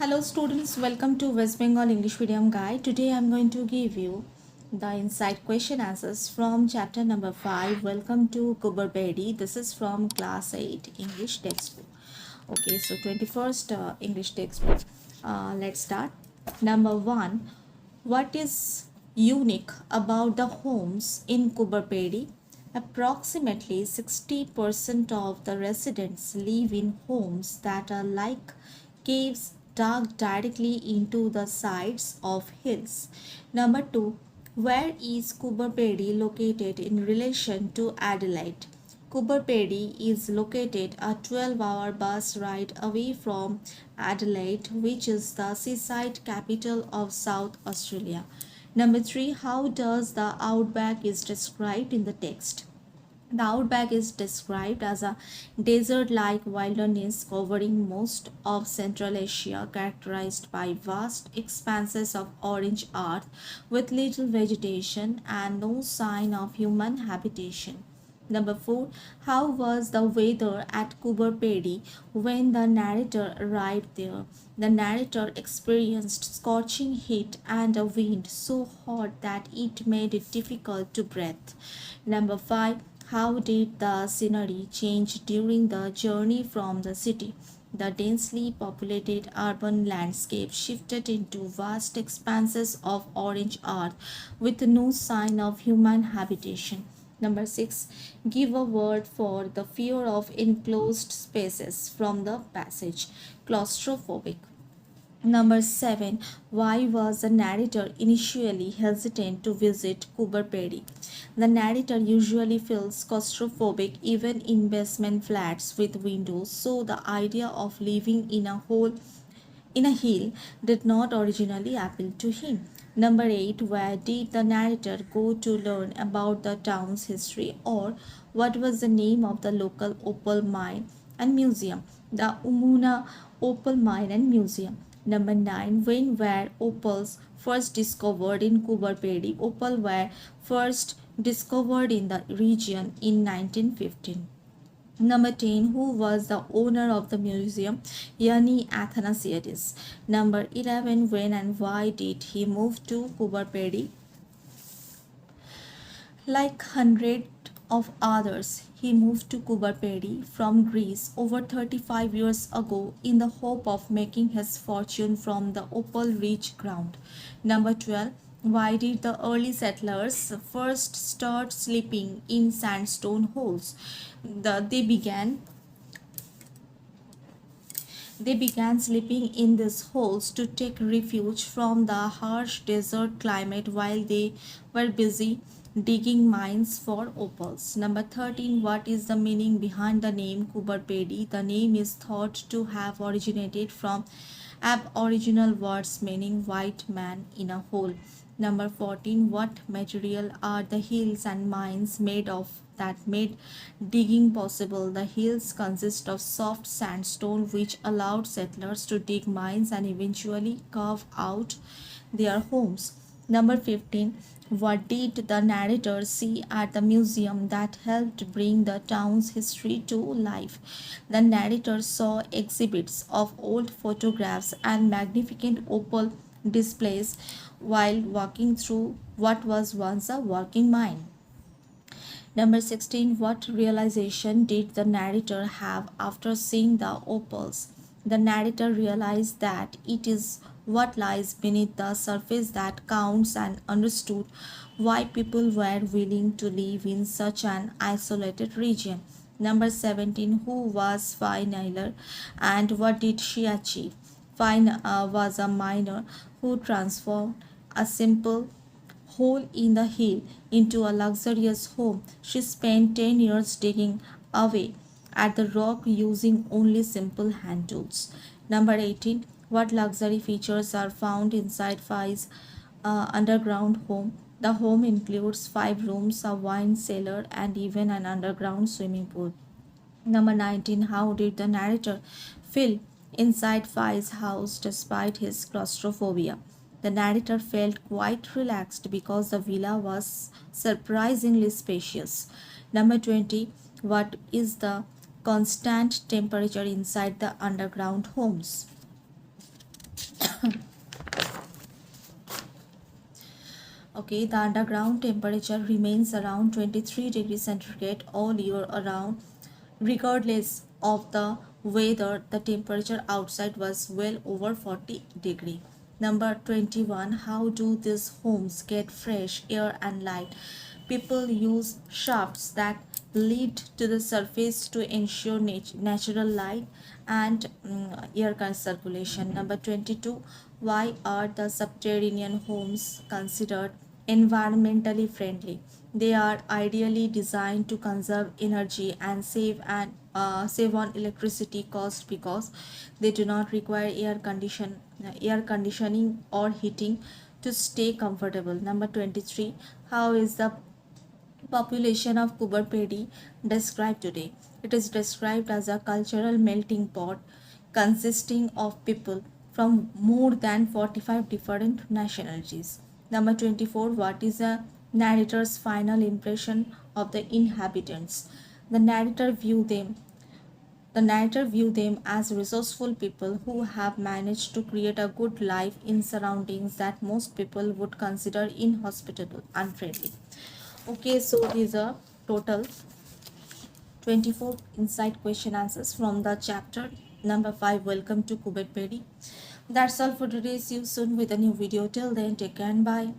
Hello students, welcome to West Bengal English Medium Guide. Today I am going to give you the insight question answers from chapter number 5. Welcome to Coober Pedy. This is from class 8 English textbook. Okay, so 21st English textbook. Let's start. Number 1. What is unique about the homes in Coober Pedy? Approximately 60% of the residents live in homes that are like caves dug directly into the sides of hills. Number 2. Where is Coober Pedy located in relation to Adelaide? Coober Pedy is located a 12-hour bus ride away from Adelaide, which is the seaside capital of South Australia. Number 3. How does the outback is described in the text? The outback is described as a desert-like wilderness covering most of Central Asia, characterized by vast expanses of orange earth with little vegetation and no sign of human habitation. Number 4. How was the weather at Coober Pedy when the narrator arrived there? The narrator experienced scorching heat and a wind so hot that it made it difficult to breathe. Number 5. How did the scenery change during the journey from the city? The densely populated urban landscape shifted into vast expanses of orange earth with no sign of human habitation. Number 6. Give a word for the fear of enclosed spaces from the passage. Claustrophobic. Number 7. Why was the narrator initially hesitant to visit Coober Pedy? The narrator usually feels claustrophobic even in basement flats with windows, so the idea of living in a hill did not originally appeal to him. Number 8. Where did the narrator go to learn about the town's history, or what was the name of the local opal mine and museum? The Umuna Opal Mine and Museum. Number 9. When were opals first discovered in Coober Pedy? Opal were first discovered in the region in 1915. Number 10. Who was the owner of the museum? Yanni Athanasiadis. Number 11. When and why did he move to Coober Pedy? Like hundreds of others, he moved to Coober Pedy from Greece over 35 years ago in the hope of making his fortune from the opal-rich ground. Number 12. Why did the early settlers first start sleeping in sandstone holes? They began sleeping in these holes to take refuge from the harsh desert climate while they were busy digging mines for opals. Number 13. What is the meaning behind the name Coober Pedy? The name is thought to have originated from Aboriginal words meaning white man in a hole. Number 14. What material are the hills and mines made of that made digging possible? The hills consist of soft sandstone which allowed settlers to dig mines and eventually carve out their homes. Number 15. What did the narrator see at the museum that helped bring the town's history to life? The narrator saw exhibits of old photographs and magnificent opal displays while walking through what was once a working mine. Number 16. What realization did the narrator have after seeing the opals? The narrator realized that it is what lies beneath the surface that counts and understood why people were willing to live in such an isolated region. Number 17. Who was Fi Naylor and what did she achieve? Fi was a miner who transformed a simple hole in the hill into a luxurious home. She spent 10 years digging away at the rock using only simple hand tools. Number 18. What luxury features are found inside Fi's underground home? The home includes 5 rooms, a wine cellar, and even an underground swimming pool. Number 19. How did the narrator feel inside Fi's house despite his claustrophobia? The narrator felt quite relaxed because the villa was surprisingly spacious. Number 20. What is the constant temperature inside the underground homes? Okay, the underground temperature remains around 23 degrees centigrade all year around, regardless of the weather. The temperature outside was well over 40 degree. Number 21, how do these homes get fresh air and light? People use shafts that lead to the surface to ensure natural light and air circulation. Number 22, why are the subterranean homes considered environmentally friendly? They are ideally designed to conserve energy and save on electricity cost because they do not require air conditioning or heating to stay comfortable. Number 23, how is the population of Coober Pedy described today? It is described as a cultural melting pot consisting of people from more than 45 different nationalities. Number 24, what is a narrator's final impression of the inhabitants? The narrator view them the narrator view them as resourceful people who have managed to create a good life in surroundings that most people would consider inhospitable, unfriendly. Okay, so these are total 24 insight question answers from the chapter number 5. Welcome to Coober Pedy. That's all for today. See you soon with a new video. Till then, take care and bye.